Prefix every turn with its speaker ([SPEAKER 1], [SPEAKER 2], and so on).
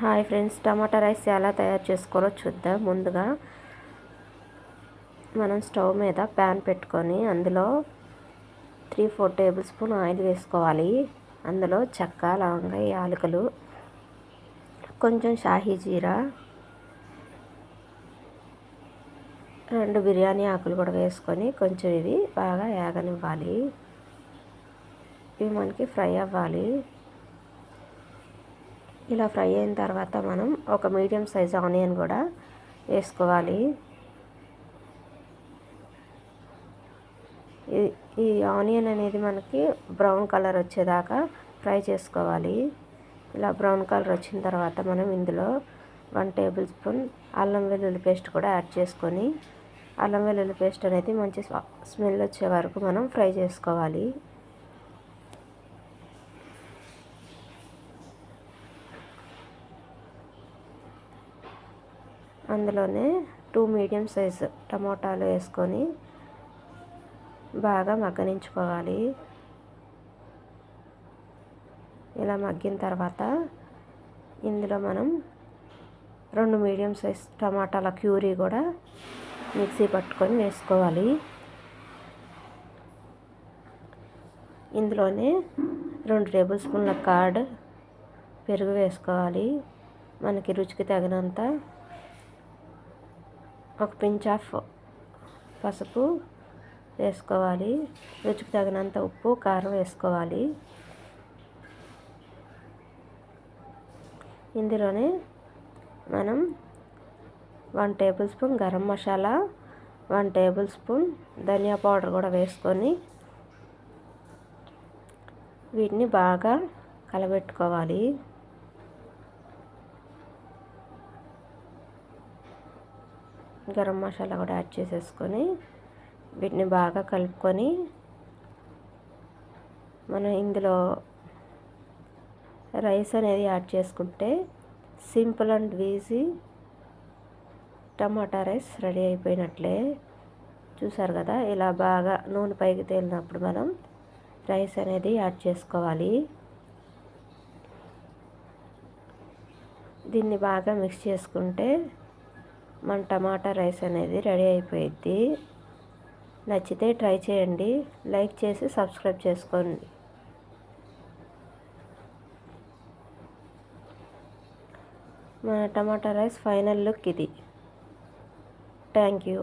[SPEAKER 1] Hi friends, టమాటా rice ఎలా తయారు చేసుకోవాలో చూద్దాం. ముందుగా మనం స్టవ్ మీద ప్యాన్ పెట్టుకొని అందులో 3-4 టేబుల్ స్పూన్ ఆయిల్ వేసుకోవాలి. అందులో చెక్క, లవంగ, యాలకులు, కొంచెం షాహీ జీరా, 2 బిర్యానీ ఆకులు కూడా వేసుకొని కొంచెం ఇవి బాగా వేగనివ్వాలి. ఇవి మనకి ఫ్రై అవ్వాలి. ఇలా ఫ్రై అయిన తర్వాత మనం ఒక మీడియం సైజ్ ఆనియన్ కూడా వేసుకోవాలి. ఈ ఆనియన్ అనేది మనకి బ్రౌన్ కలర్ వచ్చేదాకా ఫ్రై చేసుకోవాలి. ఇలా బ్రౌన్ కలర్ వచ్చిన తర్వాత మనం ఇందులో 1 టేబుల్ స్పూన్ అల్లం వెల్లుల్లి పేస్ట్ కూడా యాడ్ చేసుకొని, అల్లం వెల్లుల్లి పేస్ట్ అనేది మంచి స్మెల్ వచ్చే వరకు మనం ఫ్రై చేసుకోవాలి. అందులోనే 2 మీడియం సైజ్ టమోటాలు వేసుకొని బాగా మగ్గనించుకోవాలి. ఇలా మగ్గిన తర్వాత ఇందులో మనం 2 మీడియం సైజ్ టమాటాల ప్యూరీ కూడా మిక్సీ పట్టుకొని వేసుకోవాలి. ఇందులోనే 2 టేబుల్ స్పూన్ల కర్డ్, పెరుగు వేసుకోవాలి. మనకి రుచికి తగినంత, ఒక పించ్ ఆఫ్ పసుపు వేసుకోవాలి. రుచికి తగినంత ఉప్పు, కారం వేసుకోవాలి. ఇందులోనే మనం 1 table spoon garam masala, 1 table spoon ధనియా పౌడర్ కూడా వేసుకొని వీటిని బాగా కలబెట్టుకోవాలి. గరం మసాలా కూడా యాడ్ చేసేసుకొని వీటిని బాగా కలుపుకొని మనం ఇందులో రైస్ అనేది యాడ్ చేసుకుంటే simple and easy tomato rice ready అయిపోయినట్లే. చూసారు కదా, ఇలా బాగా నూనె పైకి తేలినప్పుడు మనం రైస్ అనేది యాడ్ చేసుకోవాలి. దీన్ని బాగా మిక్స్ చేసుకుంటే మన టమాటా రైస్ అనేది రెడీ అయిపోయింది. నచ్చితే ట్రై చేయండి, లైక్ చేసి సబ్స్క్రైబ్ చేసుకోండి. మన టమాటా రైస్ ఫైనల్ లుక్ ఇది. Thank you.